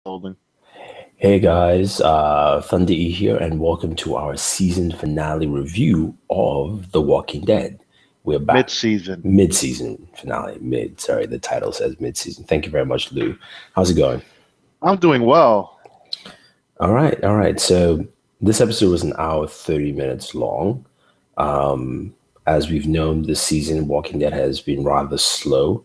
Holding. Hey guys, Thunder E here, and welcome to our season finale review of The Walking Dead. We're back. Mid-season. Mid-season finale. Sorry, the title says mid-season. Thank you very much, Lou. How's it going? I'm doing well. All right. So this episode was an hour, 30 minutes long. As we've known, this season, Walking Dead has been rather slow.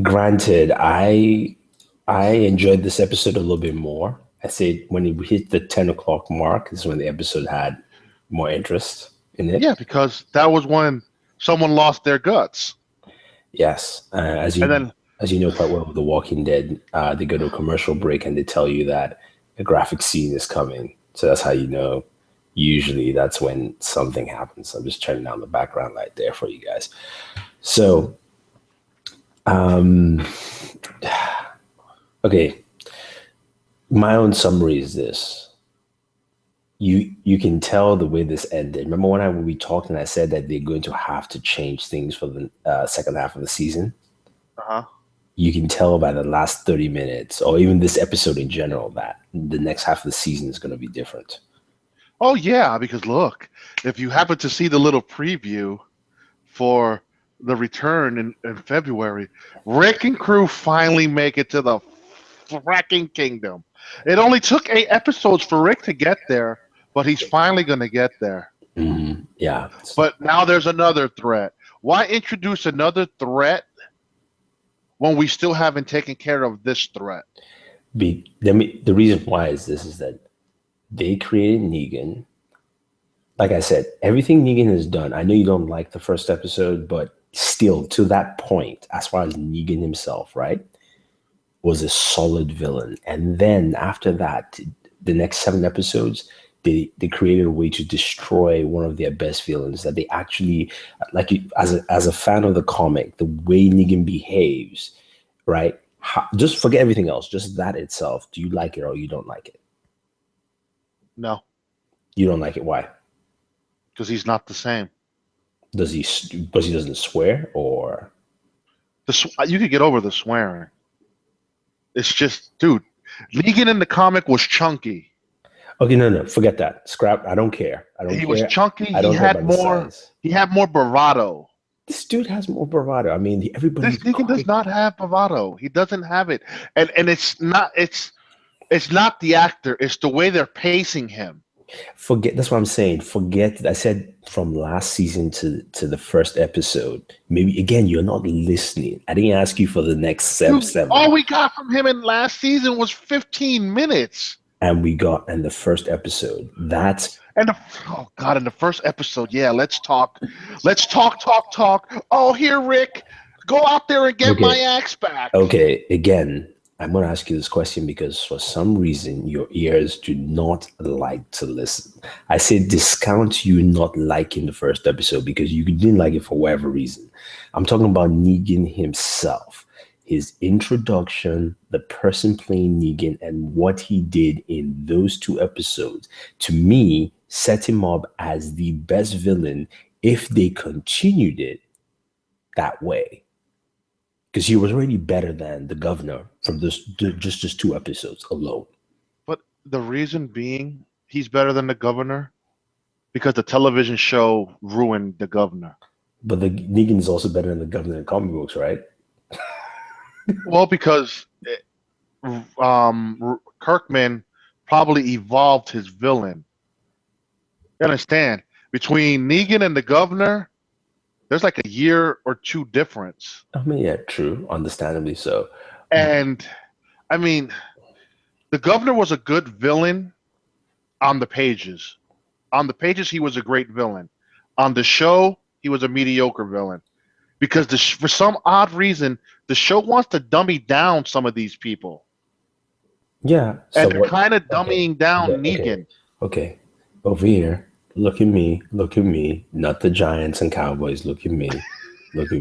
Granted, I enjoyed this episode a little bit more. I say when it hit the 10 o'clock mark is when the episode had more interest in it. Yeah, because that was when someone lost their guts. Yes. As you know quite well with The Walking Dead, they go to a commercial break and they tell you that a graphic scene is coming. So that's how you know. Usually that's when something happens. I'm just turning down the background light there for you guys. So, okay. My own summary is this. You can tell the way this ended. Remember when we talked and I said that they're going to have to change things for the second half of the season? Uh-huh. You can tell by the last 30 minutes or even this episode in general that the next half of the season is going to be different. Oh, yeah, because look, if you happen to see the little preview for the return in February, Rick and crew finally make it to the fracking kingdom. It only took 8 episodes for Rick to get there, but he's finally going to get there. Mm-hmm. Yeah. But now there's another threat. Why introduce another threat when we still haven't taken care of this threat? The reason why is that they created Negan. Like I said, everything Negan has done, I know you don't like the first episode, but still to that point, as far as Negan himself, right, was a solid villain. And then after that, the next 7 episodes, they created a way to destroy one of their best villains that they actually, like, as a fan of the comic, the way Negan behaves, right? Just forget everything else. Just that itself. Do you like it or you don't like it? No. You don't like it. Why? Because he's not the same. Because he doesn't swear, or you could get over the swearing. It's just, dude, Negan in the comic was chunky. Okay, no, forget that. Scrap. I don't care. He was chunky. He had more bravado. This dude has more bravado. I mean, everybody. Negan does not have bravado. He doesn't have it, and it's not the actor. It's the way they're pacing him. Forget. That's what I'm saying. Forget. I said from last season to the first episode. Maybe again, you're not listening. I didn't ask you for the next 7. All we got from him in last season was 15 minutes. And we got in the first episode. In the first episode, yeah. Let's talk. Oh, here, Rick, go out there and get my axe back. Okay, again, I'm going to ask you this question because for some reason your ears do not like to listen. I say discount you not liking the first episode because you didn't like it for whatever reason. I'm talking about Negan himself. His introduction, the person playing Negan, and what he did in those 2 episodes, to me, set him up as the best villain if they continued it that way. Because he was already better than the governor from just 2 episodes alone. But the reason being he's better than the governor because the television show ruined the governor. But the Negan is also better than the governor in comic books, right? Well, because Kirkman probably evolved his villain. You understand? Between Negan and the governor, there's like a year or 2 difference. I mean, yeah, true. Understandably so. And, I mean, the governor was a good villain on the pages. On the pages, he was a great villain. On the show, he was a mediocre villain. Because for some odd reason, the show wants to dummy down some of these people. Yeah. And they're kind of dummying down Negan. Okay. Over here, look at me. Not the Giants and Cowboys. Look at me. This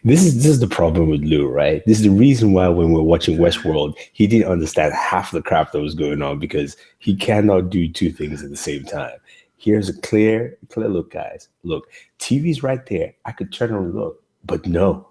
is the problem with Lou, right? This is the reason why when we're watching Westworld, he didn't understand half the crap that was going on because he cannot do 2 things at the same time. Here's a clear look, guys. Look, TV's right there. I could turn and look, but no.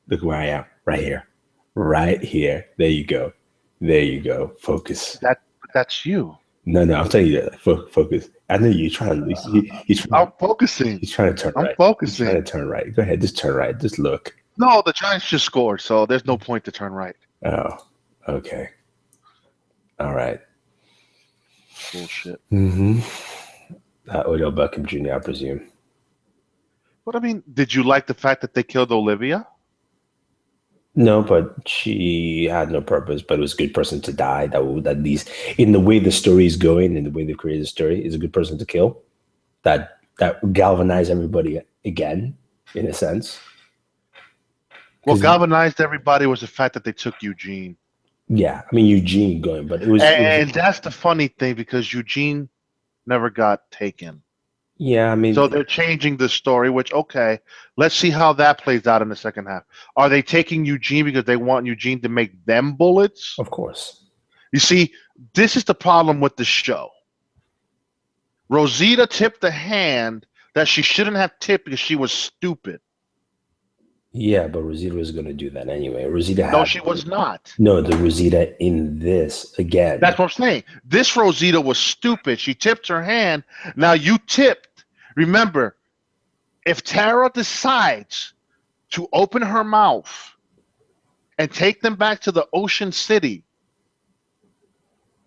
Look where I am, right here. right here. There you go. There you go. Focus. That's you. No, I'm telling you that. Focus. I know you're trying. I'm focusing. He's trying to turn I'm right. He's trying to focusing. turn right. Go ahead. Just turn right. Just look. No, the Giants just scored, so there's no point to turn right. Oh, okay. All right. Bullshit. Mm-hmm. Odell Beckham Jr., I presume. But I mean, did you like the fact that they killed Olivia? No, but she had no purpose, but it was a good person to die. That would at least, in the way the story is going, in the way they created the story, is a good person to kill. That galvanized everybody again, in a sense. What 'Cause, galvanized everybody was the fact that they took Eugene. yeah, I mean Eugene going, but it was And that's the funny thing because Eugene never got taken. yeah, I mean, So they're changing the story, which, okay, let's see how that plays out in the second half. Are they taking Eugene because they want Eugene to make them bullets? of course. You see, this is the problem with the show. Rosita tipped the hand that she shouldn't have tipped because she was stupid. Yeah, but Rosita was going to do that anyway. Rosita No, had she was not. no, the Rosita in this again. That's what I'm saying. This Rosita was stupid. She tipped her hand. Now you tipped. Remember, if Tara decides to open her mouth and take them back to the Ocean City,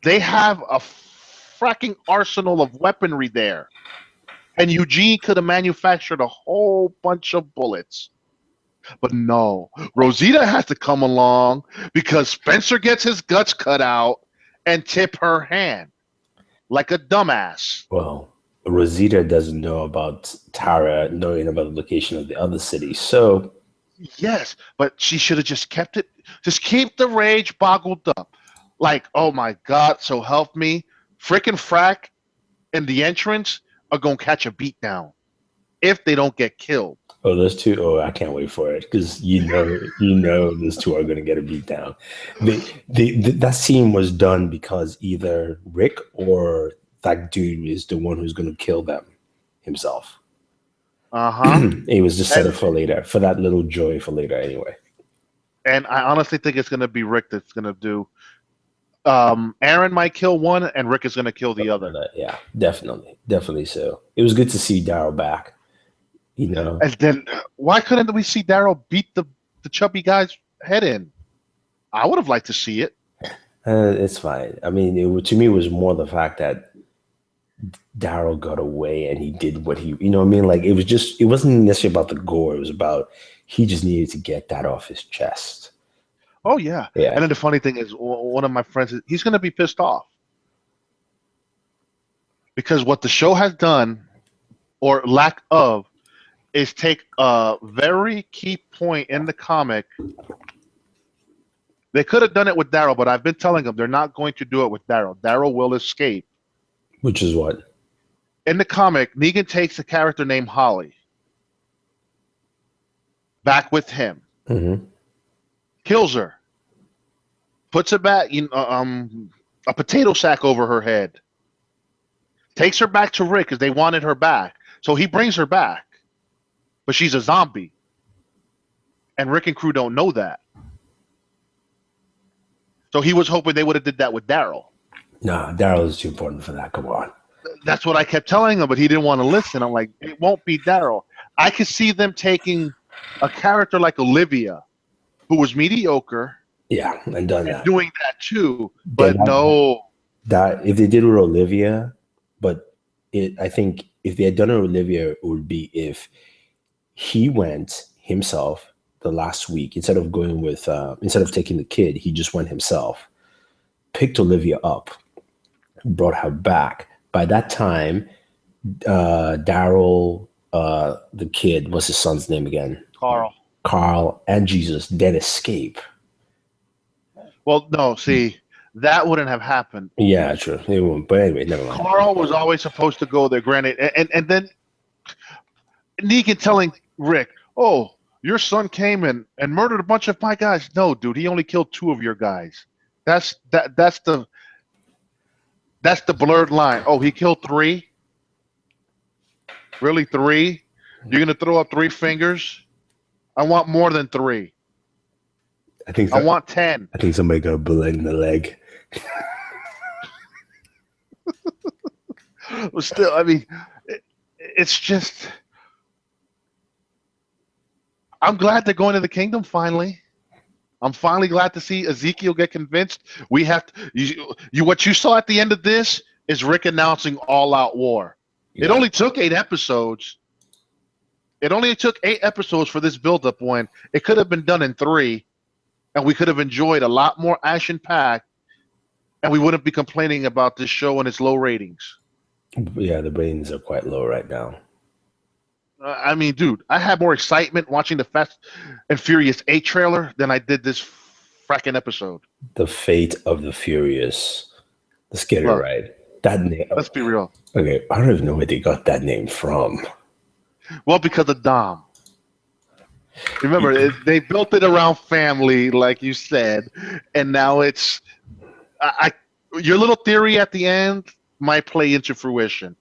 they have a fracking arsenal of weaponry there. And Eugene could have manufactured a whole bunch of bullets. But no, Rosita has to come along because Spencer gets his guts cut out and tip her hand like a dumbass. Well, Rosita doesn't know about Tara knowing about the location of the other city. So, Yes, but she should have just kept it. Just keep the rage boggled up. Like, oh my God, so help me. Frickin' Frack and the entrance are going to catch a beat down if they don't get killed. oh, those two, oh, I can't wait for it because you know, those two are going to get a beat down. That scene was done because either Rick or that dude is the one who's going to kill them himself. Uh-huh. It was just set up for later, for that little joy for later anyway. And I honestly think it's going to be Rick that's going to do. Aaron might kill one, and Rick is going to kill the other. Yeah, definitely so. It was good to see Daryl back. You know, And then why couldn't we see Daryl beat the chubby guy's head in? I would have liked to see it. it's fine. I mean, to me, it was more the fact that Daryl got away and he did what he, you know what I mean? Like, it wasn't necessarily about the gore. It was about, he just needed to get that off his chest. Oh, yeah. Yeah. And then the funny thing is, one of my friends, he's going to be pissed off. Because what the show has done, or lack of, is take a very key point in the comic. They could have done it with Daryl, but I've been telling them they're not going to do it with Daryl. Daryl will escape. Which is what? In the comic, Negan takes a character named Holly back with him, kills her, puts her back, a potato sack over her head, takes her back to Rick because they wanted her back. So he brings her back, but she's a zombie. And Rick and crew don't know that. So he was hoping they would have did that with Daryl. No, Daryl is too important for that. Come on. That's what I kept telling him, but he didn't want to listen. I'm like, it won't be Daryl. I could see them taking a character like Olivia, who was mediocre, Yeah, and done that. doing that too. But no. That if they did with Olivia, but I think if they had done it with Olivia, it would be if he went himself the last week instead of going with instead of taking the kid, he just went himself, picked Olivia up, brought her back. By that time, Daryl, the kid, what's his son's name again? Carl, and Jesus then escape. Well, no, see, that wouldn't have happened. Yeah, true. It won't. But anyway, never mind. Carl was always supposed to go there, granted, and then Negan telling Rick, "Oh, your son came and murdered a bunch of my guys." No, dude, he only killed 2 of your guys. That's the blurred line. Oh, he killed 3? Really, 3? You're gonna throw up 3 fingers? I want more than 3. I think I want 10. I think somebody got a bullet in the leg. But still, I mean, it's just. I'm glad they're going to the kingdom finally. I'm finally glad to see Ezekiel get convinced. We have to, you. What you saw at the end of this is Rick announcing all-out war. It only took 8 episodes. It only took 8 episodes for this buildup when it could have been done in 3, and we could have enjoyed a lot more action-packed, and we wouldn't be complaining about this show and its low ratings. Yeah, the ratings are quite low right now. I mean, dude, I had more excitement watching the Fast and Furious 8 trailer than I did this fracking episode. The Fate of the Furious. Let's get it right. That name. Let's be real. Okay, I don't even know where they got that name from. Well, because of Dom. Remember, they built it around family, like you said, and now it's. Your little theory at the end might play into fruition.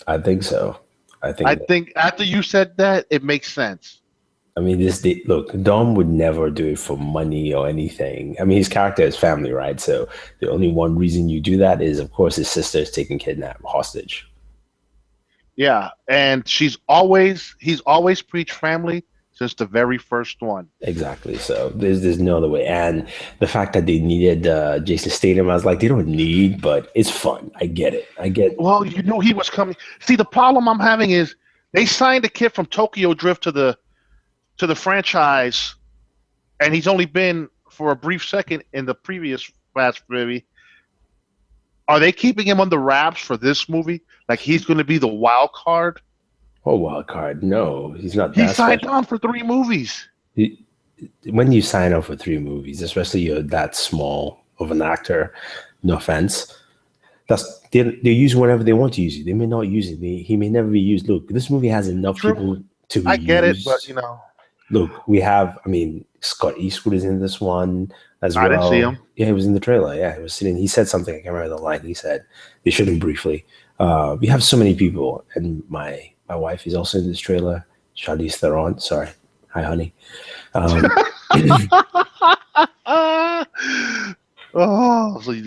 I think so. I think after you said that, it makes sense. I mean, look, Dom would never do it for money or anything. I mean, his character is family, right? So the only one reason you do that is, of course, his sister is taken hostage. Yeah, and he's always preached family since the very first one. Exactly. So there's no other way. And the fact that they needed Jason Statham, I was like, they don't need, but it's fun. I get it. Well, you know he was coming. See, the problem I'm having is they signed a kid from Tokyo Drift to the franchise, and he's only been for a brief second in the previous Fast movie. Are they keeping him on the wraps for this movie? Like he's going to be the wild card? Oh, wild card? No, he's not. He signed on for 3 movies. When you sign up for 3 movies, especially you're that small of an actor, no offense, they use whatever they want to use you. They may not use it. He may never be used. Look, this movie has enough people to be I get used. it, but you know. Look, we have. I mean, Scott Eastwood is in this one as well. I didn't see him. Yeah, he was in the trailer. Yeah, he was sitting. He said something. I can't remember the line. He said they showed him briefly. We have so many people, and my wife is also in this trailer. Charlize Theron. Sorry. Hi, honey.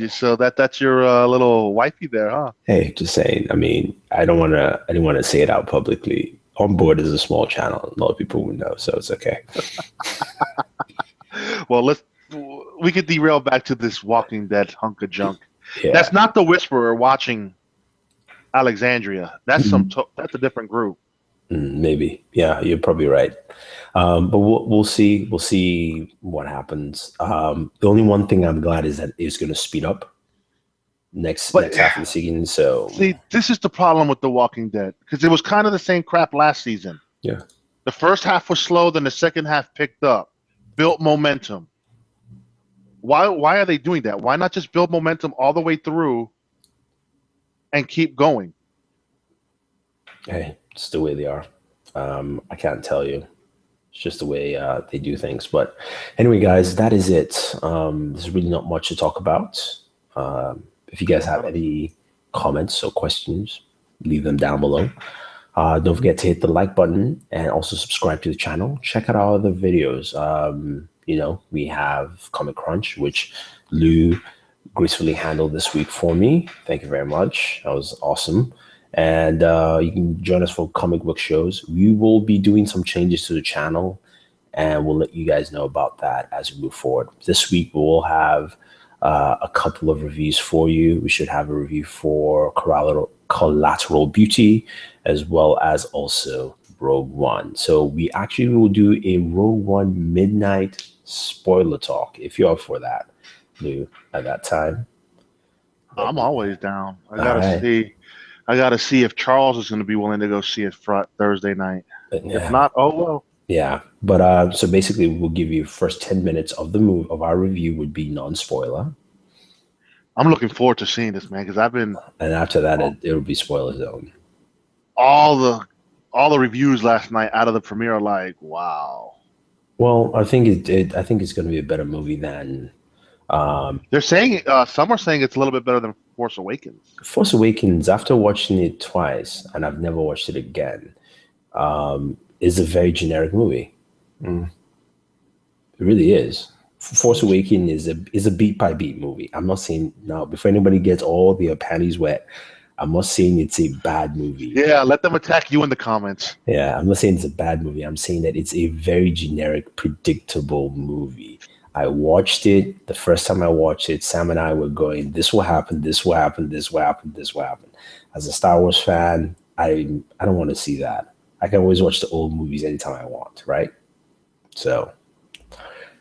So that's your little wifey there, huh? Hey, just saying. I mean, I didn't want to say it out publicly. OnBoored is a small channel. A lot of people would know, so it's okay. Well, we could derail back to this Walking Dead hunk of junk. Yeah. That's not the Whisperer watching Alexandria. That's that's a different group. Maybe. Yeah, you're probably right. But we'll see. We'll see what happens. The only one thing I'm glad is that it's going to speed up next half of the season. So see, this is the problem with The Walking Dead because it was kind of the same crap last season. Yeah. The first half was slow, then the second half picked up, built momentum. Why are they doing that? Why not just build momentum all the way through and keep going? Hey, it's the way they are. I can't tell you. It's just the way they do things. But anyway, guys, that is it. There's really not much to talk about. If you guys have any comments or questions, leave them down below. Don't forget to hit the like button and also subscribe to the channel. Check out our other videos. We have Comic Crunch, which Lou gracefully handled this week for me. Thank you very much. That was awesome. And you can join us for comic book shows. We will be doing some changes to the channel, and we'll let you guys know about that as we move forward. This week, we'll have a couple of reviews for you. We should have a review for Collateral Beauty, as well as also Rogue One. So we actually will do a Rogue One midnight spoiler talk, if you're up for that, Lou, at that time. I'm always down. I gotta see if Charles is going to be willing to go see it Thursday night. Yeah. If not, oh well. Yeah, but so basically, we'll give you first 10 minutes of our review would be non-spoiler. I'm looking forward to seeing this, man, because and after that, it'll be spoiler zone. All the reviews last night out of the premiere are like, wow. Well, I think I think it's going to be a better movie than. They're saying some are saying it's a little bit better than Force Awakens. Force Awakens, after watching it twice, and I've never watched it again, is a very generic movie. It really is. Force Awakens is a beat by beat movie. I'm not saying now before anybody gets all their panties wet. I'm not saying it's a bad movie. Yeah, let them attack you in the comments. Yeah, I'm not saying it's a bad movie. I'm saying that it's a very generic, predictable movie. I watched it the first time I watched it. Sam and I were going, "This will happen. This will happen. This will happen. This will happen." As a Star Wars fan, I don't want to see that. I can always watch the old movies anytime I want, right? So,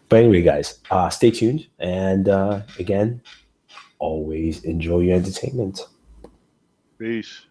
but anyway, guys, stay tuned, and again, always enjoy your entertainment. Peace.